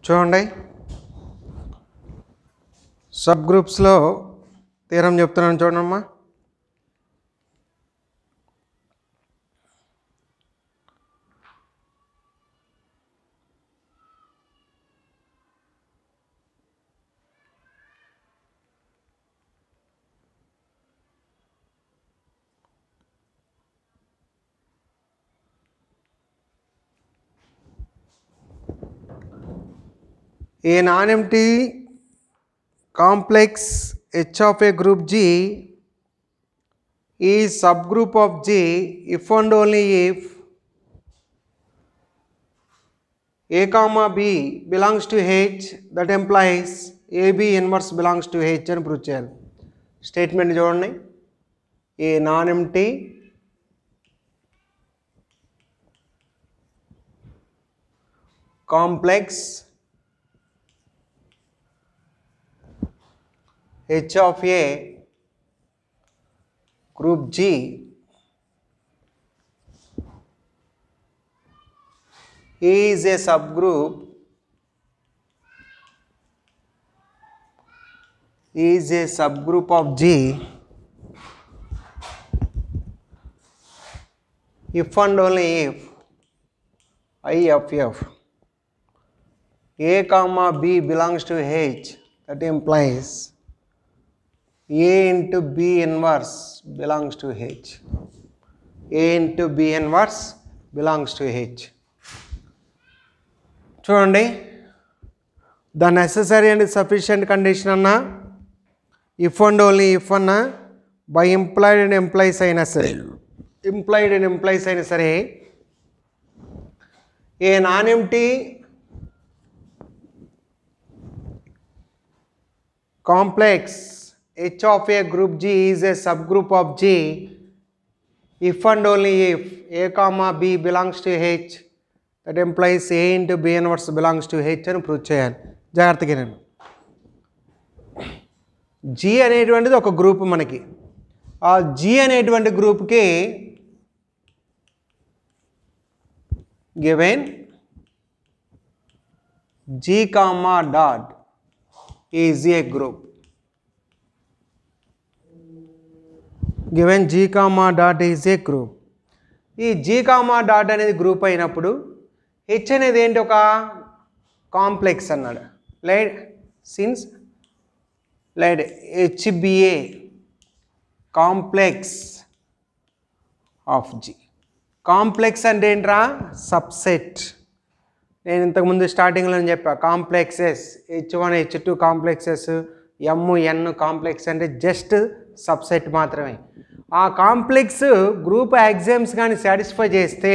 చూడండి సబ్ గ్రూప్స్లో థీరం చెప్తున్నాను చూడమ్మా. A non-empty complex H of a group G is subgroup of G if and only if A comma B belongs to H, that implies AB inverse belongs to H అని prove చేయాలి. Statement చూడండి. A non empty complex H of A group G is a subgroup of G if and only if I of F A comma B belongs to H, that implies A into B inverse belongs to H. A into B inverse belongs to H. చూడండి, the necessary and sufficient condition అన్నా if and only if అన్నా by implied and implies అయినా సరే a non empty complex H of a group G is a subgroup of G if and only if A comma B belongs to H, that implies A into B inverse belongs to H అని prove చేయాలి. జాగ్రత్తగా నేను G అనేటువంటిది ఒక group. మనకి ఆ G అనేటువంటి గ్రూప్కి given G comma dot is a group. Given G comma dot is a group. ఈ G comma dot అనేది గ్రూప్ అయినప్పుడు H అనేది ఏంటి, ఒక కాంప్లెక్స్ అన్నాడు. Since HBA complex of G. Complex అంటే ఏంట్రా, సబ్సెట్. నేను ఇంతకుముందు స్టార్టింగ్లో చెప్పా complexes H1 H2 complexes, MN complex అంటే జస్ట్ సబ్సెట్ మాత్రమే. ఆ కాంప్లెక్స్ గ్రూప్ యాక్సియమ్స్ కానీ సాటిస్ఫై చేస్తే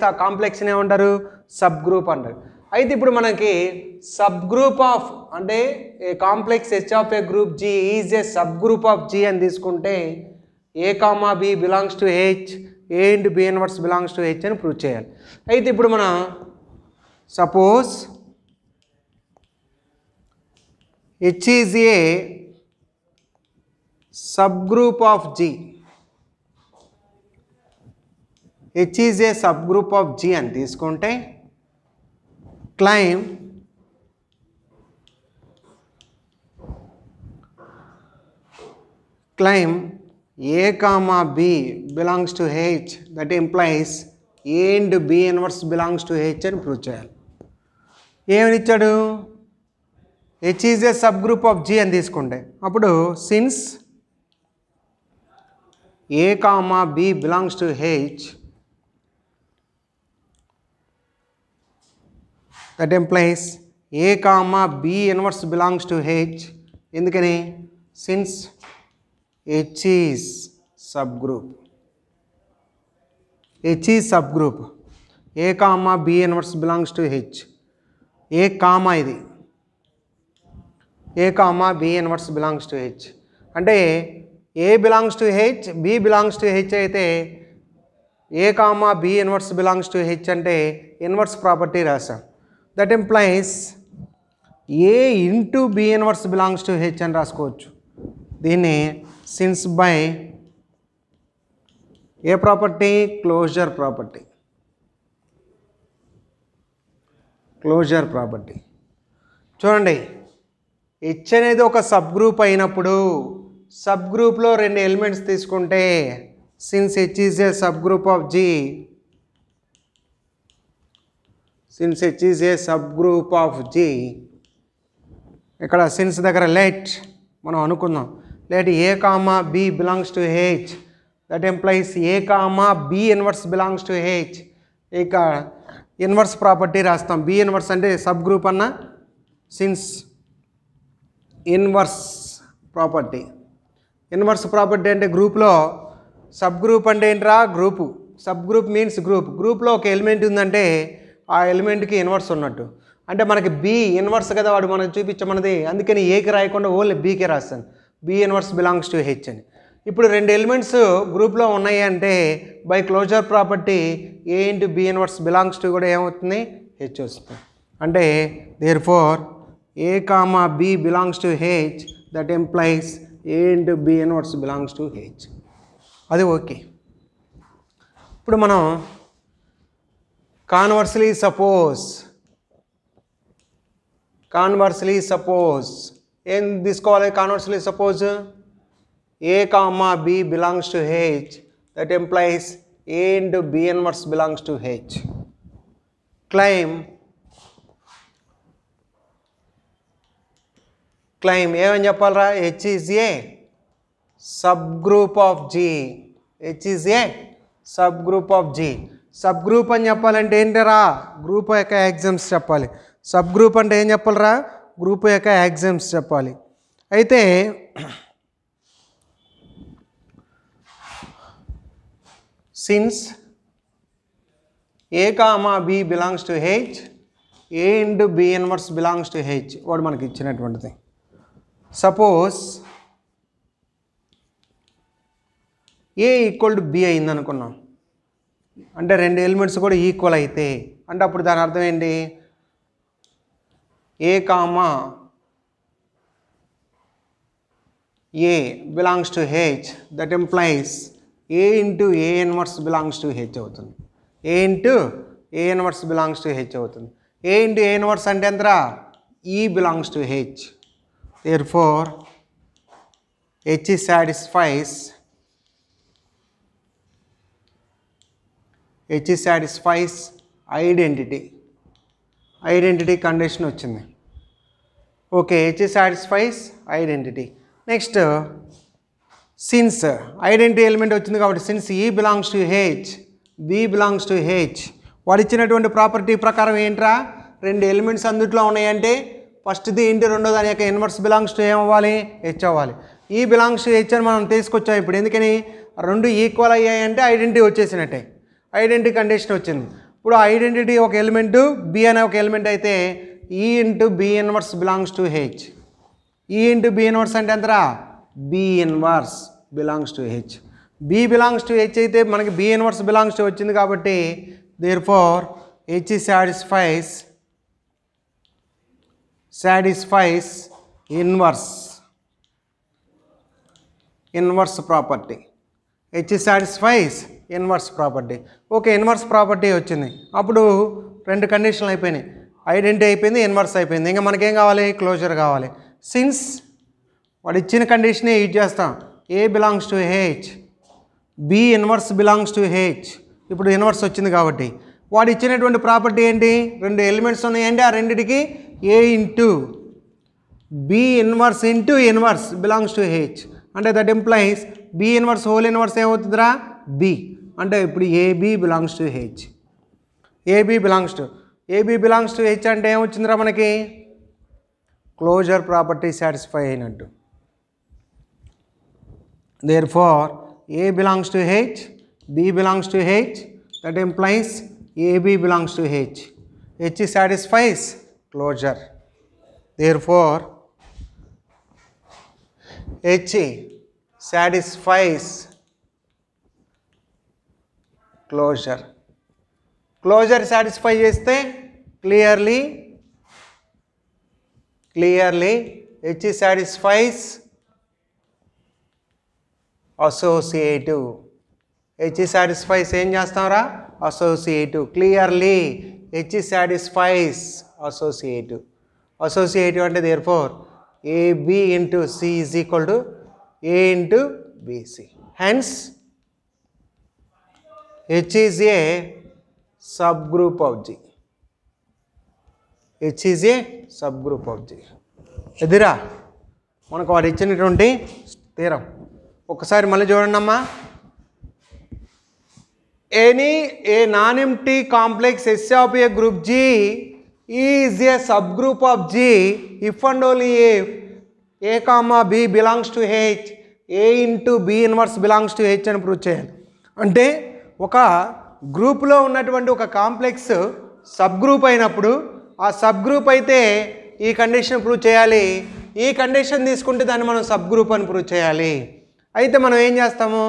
ఆ కాంప్లెక్స్ని ఏమంటారు, సబ్ గ్రూప్ అంటారు. అయితే ఇప్పుడు మనకి సబ్ గ్రూప్ ఆఫ్ అంటే a complex H of a group G is a subgroup of G అని తీసుకుంటే A comma B belongs to H, A into B inverse belongs to H అని prove చేయాలి. అయితే ఇప్పుడు మనం suppose H is a subgroup of G. H is a subgroup of G అని తీసుకుంటే claim A comma B belongs to H, that implies A into B inverse belongs to H అని prove చేయాలి. ఏమని ఇచ్చాడు, H is a subgroup of G అని తీసుకుంటే అప్పుడు since A comma B belongs to H, that implies A comma B inverse belongs to H. ఎందుకని, since H is subgroup. A comma B inverse belongs to H. A comma ఇది A comma B inverse belongs to H అంటే A belongs to H, B belongs to H అయితే A comma B inverse belongs to H అంటే inverse property రాసాం. That implies A into B inverse belongs to H అని రాసుకోవచ్చు. దీన్ని since by a property, closure property. Closure property. చూడండి, H అనేది ఒక sub group అయినప్పుడు సబ్ గ్రూప్లో 2 ఎలిమెంట్స్ తీసుకుంటే since H is a subgroup of G, since H is a subgroup of G, ఇక్కడ సిన్స్ దగ్గర లెట్ మనం అనుకుందాం, let a comma B belongs to H, that implies a comma b inverse belongs to H. ఇక inverse property రాస్తాం. B inverse అంటే subgroup అన్న, since inverse property. Inverse property అంటే గ్రూప్లో, సబ్ గ్రూప్ అంటే ఏంట్రా group, subgroup means group. గ్రూప్లో ఒక ఎలిమెంట్ ఉందంటే ఆ ఎలిమెంట్కి ఇన్వర్స్ ఉన్నట్టు. అంటే మనకి బి ఇన్వర్స్ కదా వాడు మనకు చూపించమన్నది, అందుకని ఏకి రాయకుండా ఓన్లీ బీకే రాస్తాను, B inverse belongs to H అని. ఇప్పుడు 2 ఎలిమెంట్స్ గ్రూప్లో ఉన్నాయి అంటే by closure property A into B inverse belongs to కూడా ఏమవుతుంది, హెచ్ వస్తుంది. అంటే therefore A comma B belongs to H, that implies A into B inverse belongs to H. అది ఓకే. ఇప్పుడు మనం కాన్వర్స్లీ సపోజ్ ఏం తీసుకోవాలి? Conversely suppose A comma B belongs to H, that implies A into B inverse belongs to H. Claim ఏమని చెప్పాలరా? H is a subgroup of G, H is a subgroup of G. Subgroup అని చెప్పాలంటే ఏంటరా? Group యొక్క exams చెప్పాలి. Subgroup అంటే ఏం చెప్పాలరా? గ్రూప్ యొక్క ఎగ్జామ్స్ చెప్పాలి. అయితే since A comma B belongs to H, A into B inverse belongs to H వాడు మనకి ఇచ్చినటువంటిది. Suppose A equal to B అయింది అనుకున్నాం, అంటే 2 ఎలిమెంట్స్ కూడా ఈక్వల్ అయితే అంటే అప్పుడు దాని అర్థం ఏంటి? A comma A belongs to H, that implies A into A inverse belongs to H అవుతుంది. A into A inverse belongs to H అవుతుంది. ఏ ఇంటూ ఏ ఇన్వర్స్ అంటే ఎంతరా? E belongs to H. Therefore H satisfies identity condition వచ్చింది. Okay, H satisfies identity. Next since identity element వచ్చింది కాబట్టి since E belongs to H, B belongs to H, వాడు ఇచ్చినటువంటి property ప్రకారం ఏంట్రా? 2 elements అందుట్లో ఉన్నాయంటే ఫస్ట్ది ఇంటూ రెండో దాని యొక్క ఇన్వర్స్ బిలాంగ్స్ టు ఏమవ్వాలి? హెచ్ అవ్వాలి. ఈ బిలాంగ్స్ టు హెచ్ అని మనం తీసుకొచ్చాం. ఇప్పుడు ఎందుకని? 2 ఈక్వల్ అయ్యాయంటే ఐడెంటిటీ వచ్చేసినట్టే, ఐడెంటిటీ కండిషన్ వచ్చింది. ఇప్పుడు ఐడెంటిటీ ఒక ఎలిమెంటు, బి అనే ఒక ఎలిమెంట్ అయితే ఈ into B inverse belongs to H. ఈ ఇంటూ బి ఇన్వర్స్ అంటే ఎంతరా? B inverse belongs to H. B belongs to H అయితే మనకి బి ఇన్వర్స్ బిలాంగ్స్ టు వచ్చింది కాబట్టి therefore H satisfies inverse property. H satisfies inverse property. Okay, inverse property వచ్చింది. అప్పుడు 2 కండిషన్లు అయిపోయినాయి, ఐడెంటిటీ అయిపోయింది, ఇన్వర్స్ అయిపోయింది. ఇంకా మనకేం కావాలి? క్లోజర్ కావాలి. సిన్స్ వాడు ఇచ్చిన కండిషనే యూజ్ చేస్తాం. A belongs to H, B inverse belongs to H. ఇప్పుడు ఇన్వర్స్ వచ్చింది కాబట్టి వాడు ఇచ్చినటువంటి ప్రాపర్టీ ఏంటి? 2 ఎలిమెంట్స్ ఉన్నాయండి, ఆ రెండిటికి A into B inverse into inverse belongs to H. అంటే that implies B inverse whole inverse ఏమవుతుందిరా? బి. అంటే ఇప్పుడు AB belongs to H. AB belongs to H అంటే ఏమొచ్చిందిరా మనకి? క్లోజర్ ప్రాపర్టీ సాటిస్ఫై అయినట్టు. Therefore A belongs to H, B belongs to H, that implies AB belongs to H. H satisfies closure. Therefore H satisfies closure. Closure satisfy చేస్తే clearly H satisfies associative. H satisfies ఏం చేస్తాంరా? Associative. Clearly H satisfies associative. Associative అంటే therefore AB into C is equal to A into BC. Hence H is a subgroup of G. H is a subgroup of G. ఎదిరా మనకు వాడు ఇచ్చినటువంటి తీరం ఒకసారి మళ్ళీ చూడండి అమ్మా. A non-empty complex S of a group G is a subgroup of G if and only if A comma B belongs to H, A into B inverse belongs to H అని prove చేయాలి. అంటే ఒక గ్రూప్లో ఉన్నటువంటి ఒక complex sub group అయినప్పుడు ఆ sub group అయితే ఈ కండిషన్ ప్రూవ్ చేయాలి. ఈ కండిషన్ తీసుకుంటే దాన్ని మనం సబ్ గ్రూప్ అని ప్రూవ్ చేయాలి. అయితే మనం ఏం చేస్తాము,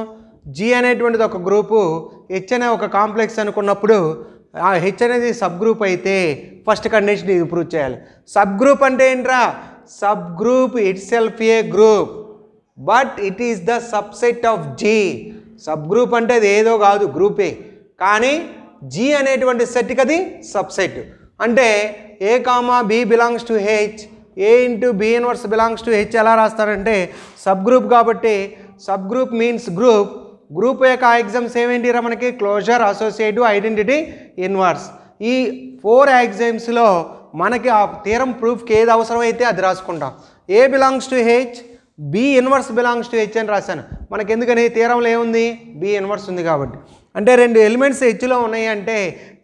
G అనేటువంటిది ఒక గ్రూపు, H అనే ఒక కాంప్లెక్స్ అనుకున్నప్పుడు ఆ H అనేది సబ్ గ్రూప్ అయితే ఫస్ట్ కండిషన్ ఇది ప్రూవ్ చేయాలి. సబ్ గ్రూప్ అంటే ఏంట్రా, sub group it self A group but it is the subset of G. Sub group అంటే అది ఏదో కాదు, గ్రూపే, కానీ G అనేటువంటి సెట్కి అది సబ్సెట్. అంటే A comma B belongs to H, A into B inverse belongs to H ఎలా రాస్తారంటే సబ్ గ్రూప్ కాబట్టి sub group means group. Group యొక్క ఎగ్జామ్స్ ఏమేంటిరా మనకి, క్లోజర్, అసోసియేటివ్, ఐడెంటిటీ, ఇన్వర్స్. ఈ 4 ఎగ్జామ్స్లో మనకి ఆ థియరం ప్రూఫ్కి ఏది అవసరమైతే అది రాసుకుంటాం. A belongs to H, B inverse belongs to H అని రాశాను. మనకి ఎందుకని థియరంలో ఏముంది, బి ఇన్వర్స్ ఉంది కాబట్టి. అంటే 2 ఎలిమెంట్స్ హెచ్లో ఉన్నాయి అంటే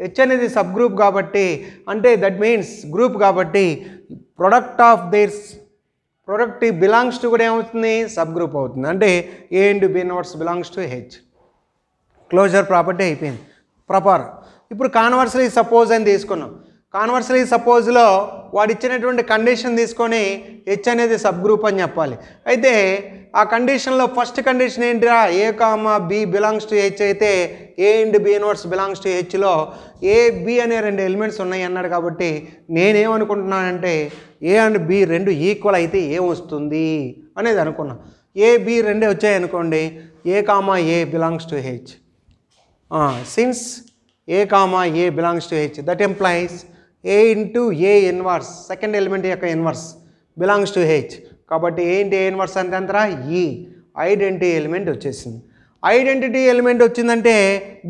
హెచ్ అనేది సబ్ గ్రూప్ కాబట్టి, అంటే దట్ మీన్స్ గ్రూప్ కాబట్టి product of theirs product belongs to కూడా ఏమవుతుంది, సబ్ గ్రూప్ అవుతుంది. అంటే A into B inverse belongs to H. Closure property అయిపోయింది ప్రాపర్. ఇప్పుడు కాన్వర్స్లీ సపోజ్ అని తీసుకున్నాం. కాన్వర్స్లీ సపోజ్లో వాడు ఇచ్చినటువంటి కండిషన్ తీసుకొని హెచ్ అనేది సబ్ గ్రూప్ అని చెప్పాలి. అయితే ఆ కండిషన్లో ఫస్ట్ కండిషన్ ఏంటిరా, A comma B belongs to H అయితే A into B inverse belongs to హెచ్లో ఏ బి అనే 2 ఎలిమెంట్స్ ఉన్నాయి అన్నాడు. కాబట్టి నేనేమనుకుంటున్నానంటే ఏ అండ్ బి 2 ఈక్వల్ అయితే ఏమొస్తుంది అనేది అనుకున్నాను. ఏ బి 2 వచ్చాయి అనుకోండి, A comma A belongs to H. Since A comma A belongs to H that implies A into A inverse, second element యొక్క ఇన్వర్స్ బిలాంగ్స్ టు హెచ్. కాబట్టి ఏంటి ఏ inverse అంటే అంతరా ఈ ఐడెంటిటీ ఎలిమెంట్ వచ్చేసింది. ఐడెంటిటీ ఎలిమెంట్ వచ్చిందంటే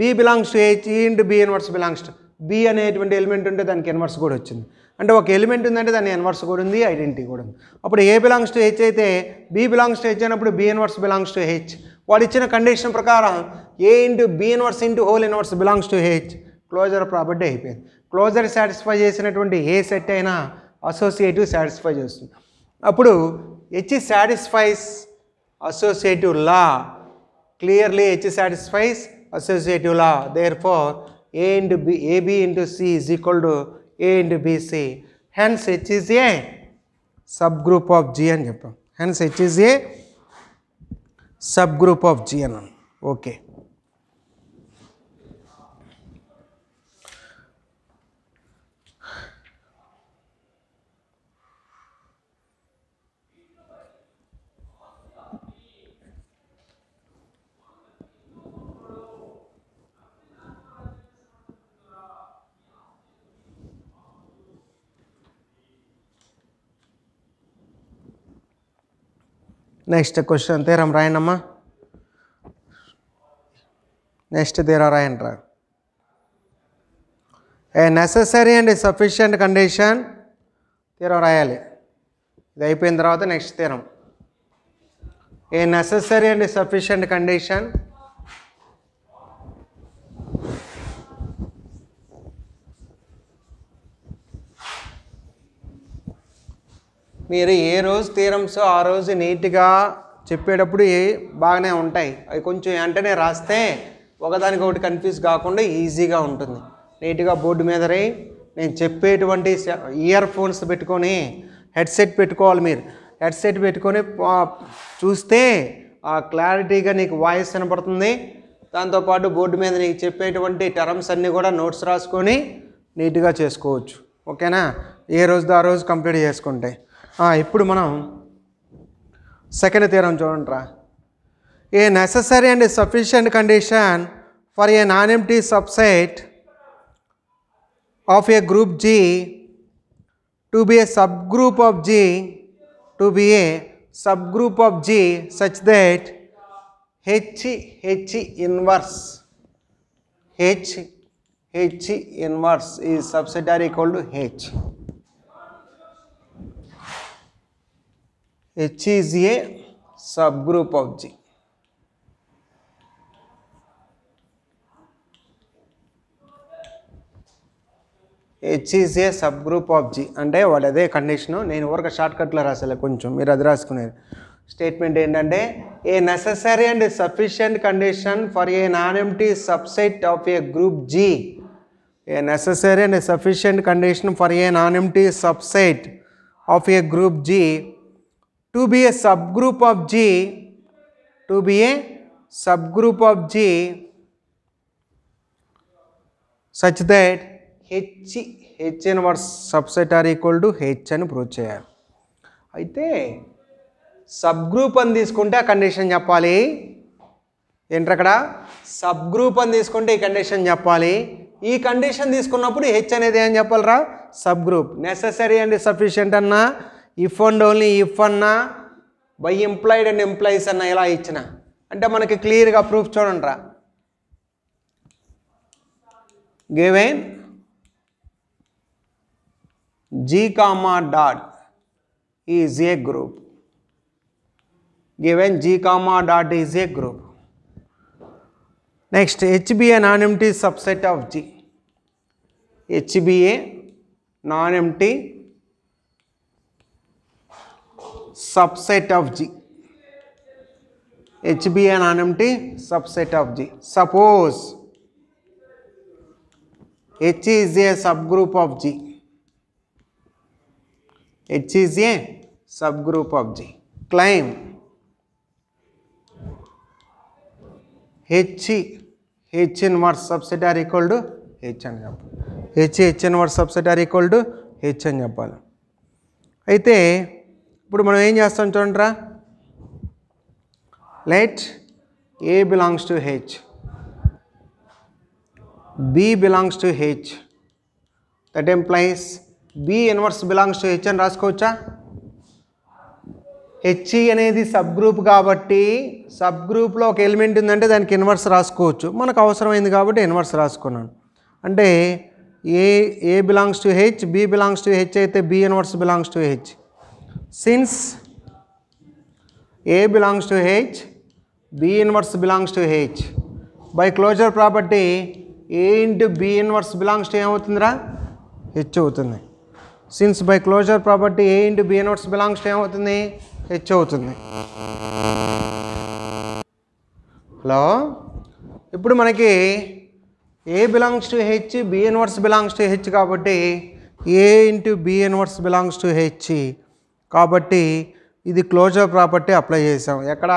బి బిలాంగ్స్ టు హెచ్, ఈ into B inverse belongs to b అనేటువంటి ఎలిమెంట్ ఉంటే దానికి ఇన్వర్స్ కూడా వచ్చింది. అంటే ఒక ఎలిమెంట్ ఉందంటే దాని ఇన్వర్స్ కూడా ఉంది, ఐడెంటిటీ కూడా ఉంది. అప్పుడు ఏ బిలాంగ్స్ టు హెచ్ అయితే బి బిలాంగ్స్ టు హెచ్ అయినప్పుడు B inverse belongs to H. వాడు ఇచ్చిన కండిషన్ ప్రకారం A into B inverse into whole inverse belongs to H. Closure property అయిపోయింది. క్లోజర్ సాటిస్ఫై చేసినటువంటి ఏ సెట్ అయినా అసోసియేటివ్ సాటిస్ఫై చేస్తుంది. అప్పుడు H satisfies associative law. Clearly H satisfies associative law. Therefore A into B AB into C is equal to A into BC. Hence H is a subgroup of G అని చెప్పాం. Hence H is a subgroup of G అన్నాను. Okay, next question తీరం రాయండమ్మా. Next తీరా రాయండి రా. A necessary and sufficient condition తీరం రాయాలి. ఇది అయిపోయిన తర్వాత నెక్స్ట్ తీరం. ఏ నెససరీ అండ్ సఫిషియంట్ కండిషన్ మీరు ఏ రోజు థియరమ్స్ ఆ రోజు నీట్గా చెప్పేటప్పుడు బాగానే ఉంటాయి. అవి కొంచెం వెంటనే రాస్తే ఒకదానికొకటి కన్ఫ్యూజ్ కాకుండా ఈజీగా ఉంటుంది. నీట్గా బోర్డు మీద రాయి. నేను చెప్పేటువంటి ఇయర్ ఫోన్స్ పెట్టుకొని హెడ్సెట్ పెట్టుకోవాలి. మీరు హెడ్సెట్ పెట్టుకొని చూస్తే ఆ క్లారిటీగా నీకు వాయిస్ వినపడుతుంది. దాంతోపాటు బోర్డు మీద నీకు చెప్పేటువంటి టర్మ్స్ అన్నీ కూడా నోట్స్ రాసుకొని నీట్గా చేసుకోవచ్చు. ఓకేనా, ఏ రోజుదో ఆ రోజు కంప్లీట్ చేసుకుంటే. ఇప్పుడు మనం సెకండ్ థియరం చూడండి రా. A necessary and sufficient condition for a non empty subset of a group G to be a subgroup of G, to be a subgroup of G such that H inverse is subset or equal to H. H is a subgroup of G. H is a subgroup of G అంటే వాడు అదే condition. నేను ఊరక షార్ట్కట్లో రాసాలి, కొంచెం మీరు అది రాసుకునేది. Statement ఏంటంటే a necessary and sufficient condition for a non empty subset of a group G. A necessary and sufficient condition for a non empty subset of a group G to be a subgroup of G, to be a subgroup of G such that H inverse subset are equal to H అని prove చేయాలి. అయితే sub group అని తీసుకుంటే ఆ condition చెప్పాలి. ఏంటర్ అక్కడ sub group అని తీసుకుంటే ఈ కండిషన్ చెప్పాలి. ఈ కండిషన్ తీసుకున్నప్పుడు H అనేది ఏం చెప్పాలరా, sub group. Necessary and sufficient అన్నా, ఇఫ్ అండ్ ఓన్లీ ఇఫ్ అన్నా, బై ఇంప్లాయిడ్ అండ్ ఇంప్లాయిస్ అన్న ఇలా ఇచ్చిన అంటే మనకి క్లియర్గా ప్రూఫ్ చూడండి రా. Given G comma dot is a group. Given G comma dot is a group. Next, H be a non-empty subset of G. H be a non-empty subset of G. H be a non-empty subset of G. Suppose H is a subgroup of G. H is a subgroup of G. Claim H inverse subset are equal to H అని చెప్పాలి. H inverse subset are equal to H అని చెప్పాలి. అయితే ఇప్పుడు మనం ఏం చేస్తాం చూడండిరా. Let A belongs to H, B belongs to H. That implies B inverse belongs to H అని రాసుకోవచ్చా? H అనేది సబ్ గ్రూప్ కాబట్టి సబ్ గ్రూప్లో ఒక ఎలిమెంట్ ఉందంటే దానికి ఇన్వర్స్ రాసుకోవచ్చు. మనకు అవసరమైంది కాబట్టి ఇన్వర్స్ రాసుకున్నాను. అంటే A belongs to H, B belongs to H అయితే B inverse belongs to H. Since A belongs to H, B inverse belongs to H, by closure property A into B inverse belongs to ఏమవుతుందిరా, H అవుతుంది. Since by closure property A into B inverse belongs to ఏమవుతుంది, H అవుతుంది. Hello, ఇప్పుడు మనకి A belongs to H, B inverse belongs to H కాబట్టి A into B inverse belongs to H కాబట్టి ఇది closure property apply చేసాం. ఎక్కడ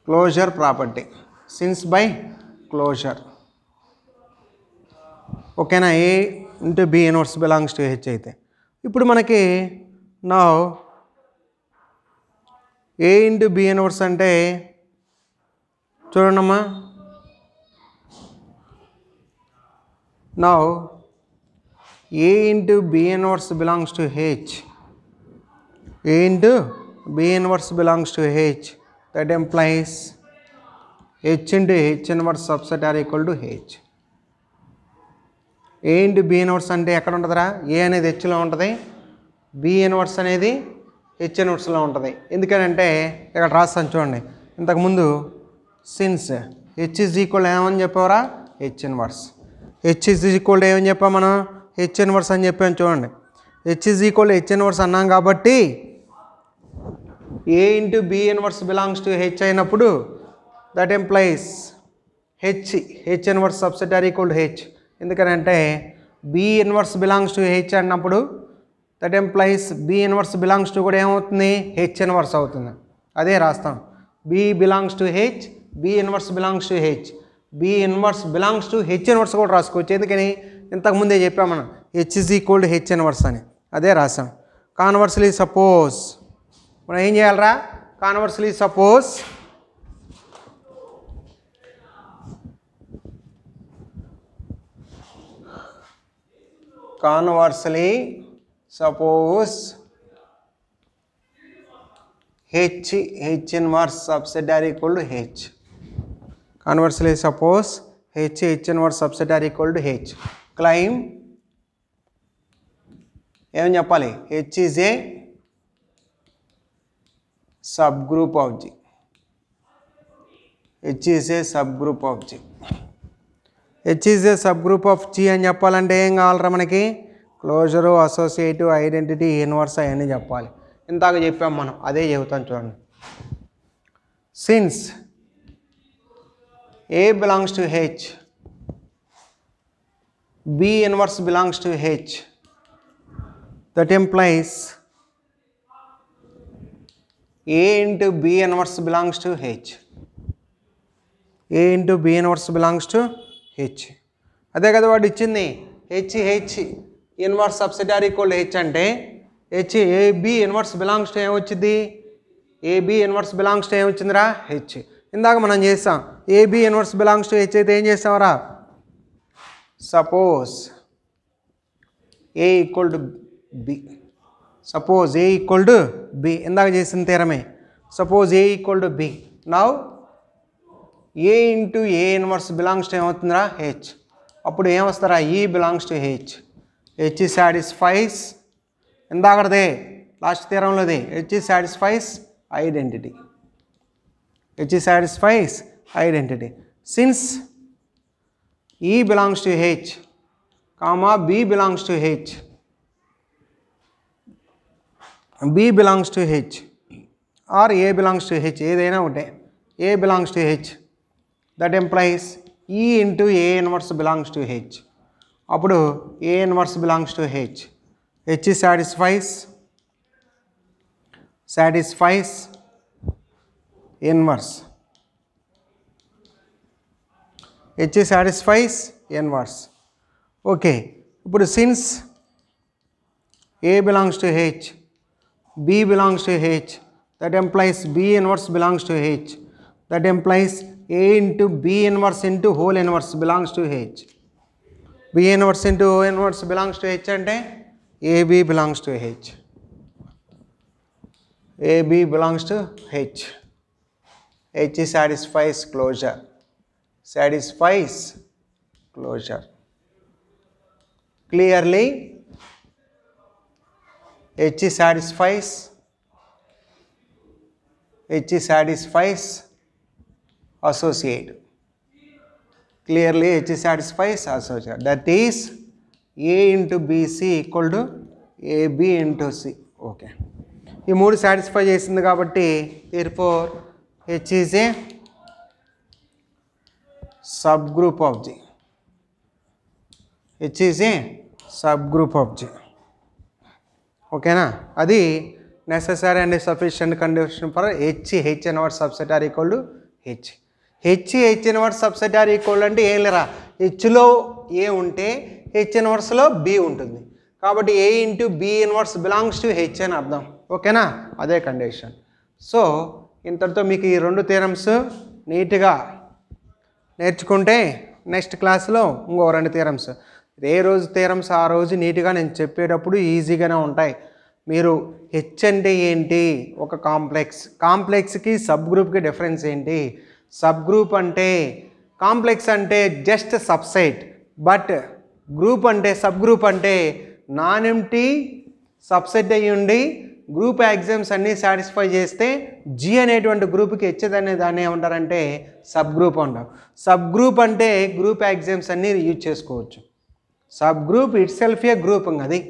closure property, since by closure. ఓకేనా, A into B inverse belongs to H అయితే. ఇప్పుడు మనకి నా ఏ ఇంటూ బి ఇన్వర్స్ అంటే చూడండమ్మా, నా A into B inverse belongs to H, A into B inverse belongs to H, that implies H into H inverse subset or equal to H. A into B inverse అంటే ఎక్కడ ఉంటుందిరా, A అనేది హెచ్లో ఉంటుంది, B inverse అనేది H ఇన్వర్స్లో ఉంటుంది. ఎందుకనంటే ఇక్కడ రాస్తాను చూడండి, ఇంతకుముందు సిన్స్ హెచ్ ఇస్ ఈక్వల్ ఏమని చెప్పావరా, H inverse. H is equal ఏమని చెప్పాం మనం, హెచ్ ఇన్వర్స్ అని చెప్పాను చూడండి. H is equal H inverse అన్నాం కాబట్టి A into B inverse belongs to H అయినప్పుడు that implies H inverse subset or equal to H. ఎందుకనంటే B inverse belongs to H అన్నప్పుడు that implies B inverse belongs to కూడా ఏమవుతుంది, H inverse అవుతుంది. అదే రాస్తాం, B belongs to H, B inverse belongs to H, B inverse belongs to H inverse కూడా రాసుకోవచ్చు. ఎందుకని ఇంతకుముందే చెప్పాం మనం H is equal to H inverse అని, అదే రాసాం. కాన్వర్స్లీ సపోజ్ మనం ఏం చేయాలరా, conversely suppose conversely suppose H inverse subset are equal to H. Conversely suppose H inverse subset are equal to H. Claim ఏం చెప్పాలి? H is a subgroup of G. H is a subgroup of G. H is a subgroup of G అని చెప్పాలంటే ఏం కావాలరా మనకి? Closure, associative, identity, inverse అవన్నీ చెప్పాలి. ఇందాక చెప్పాం మనం, అదే చెబుతాను చూడండి. Since A belongs to H, B inverse belongs to H, that implies A into B inverse belongs to H. A into B inverse belongs to H. అదే కదా వాడు ఇచ్చింది. H inverse subset or equal to H అంటే H AB inverse belongs to ఏమొచ్చింది? AB inverse belongs to ఏమొచ్చిందిరా? H. ఇందాక మనం చేస్తాం. AB inverse belongs to H అయితే ఏం చేస్తామరా? Suppose A equal to B. Suppose A equal to B. ఇందాక చేసిన తీరమే. Suppose A equal to B. Now A into A inverse belongs to ఏమవుతుందిరా? H. అప్పుడు ఏమొస్తారా? E belongs to H. H satisfies ఇందాకదే last తీరంలోది. H satisfies identity. H satisfies identity. Since E belongs to H, comma B belongs to H, B belongs to H, or A belongs to H, ఏదైనా ఒకటే. A belongs to H, that implies E into A inverse belongs to H. అప్పుడు A inverse belongs to H. H satisfies inverse. H satisfies inverse. Okay. ఇప్పుడు since A belongs to H, B belongs to H, that implies B inverse belongs to H. That implies A into B inverse into whole inverse belongs to H. B inverse into O inverse belongs to H అంటే AB belongs to H. AB belongs to H. H satisfies closure. Satisfies closure. Clearly, H satisfies associate. Clearly, H satisfies associate. That is A into BC equal to AB into C. Okay. ఈ మూడు satisfy చేసింది కాబట్టి therefore H is a subgroup of G. H is a subgroup of G. ఓకేనా? అది necessary and sufficient condition for H inverse subset are equal to H. H inverse subset are equal అంటే ఏం లేరా? Hలో A ఉంటే H ఇన్వర్స్లో B ఉంటుంది. కాబట్టి A into B inverse belongs to H అని అర్థం. ఓకేనా? అదే కండిషన్. సో ఇంతటితో మీకు ఈ రెండు థియరమ్స్ నీట్గా నేర్చుకుంటే నెక్స్ట్ క్లాస్లో ఇంకో రెండు థియరమ్స్, ఏ రోజు థియరమ్స్ ఆ రోజు నీట్గా నేను చెప్పేటప్పుడు ఈజీగానే ఉంటాయి. మీరు హెచ్ అంటే ఏంటి, ఒక కాంప్లెక్స్కి సబ్ గ్రూప్కి డిఫరెన్స్ ఏంటి, సబ్ గ్రూప్ అంటే కాంప్లెక్స్ అంటే జస్ట్ సబ్సెట్, బట్ గ్రూప్ అంటే సబ్ గ్రూప్ అంటే నాన్ ఎంప్టీ సబ్సెట్ అయ్యి ఉండి గ్రూప్ ఎగ్జామ్స్ అన్నీ సాటిస్ఫై చేస్తే జీ అనేటువంటి గ్రూప్కి హెచ్చేదనే దాన్ని ఏమంటారంటే సబ్ గ్రూప్ అంటారు. సబ్ గ్రూప్ అంటే గ్రూప్ ఎగ్జామ్స్ అన్నీ యూజ్ చేసుకోవచ్చు. Sub group it self A group అది.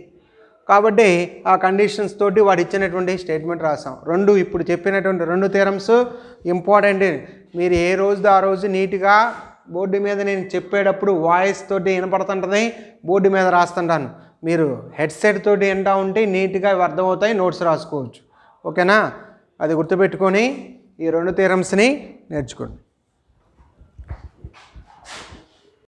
కాబట్టి ఆ కండిషన్స్ తోటి వాడు ఇచ్చినటువంటి స్టేట్మెంట్ రాసాం. ఇప్పుడు చెప్పినటువంటి రెండు థియరమ్స్ ఇంపార్టెంట్. మీరు ఏ రోజు ఆ రోజు నీట్గా బోర్డు మీద నేను చెప్పేటప్పుడు వాయిస్ తోటి వినపడుతుంటుంది, బోర్డు మీద రాస్తుంటాను. మీరు హెడ్సెట్ తోటి వింటూ ఉంటే నీట్గా అర్థమవుతాయి, నోట్స్ రాసుకోవచ్చు. ఓకేనా? అది గుర్తుపెట్టుకొని ఈ రెండు థియరమ్స్ని నేర్చుకోండి.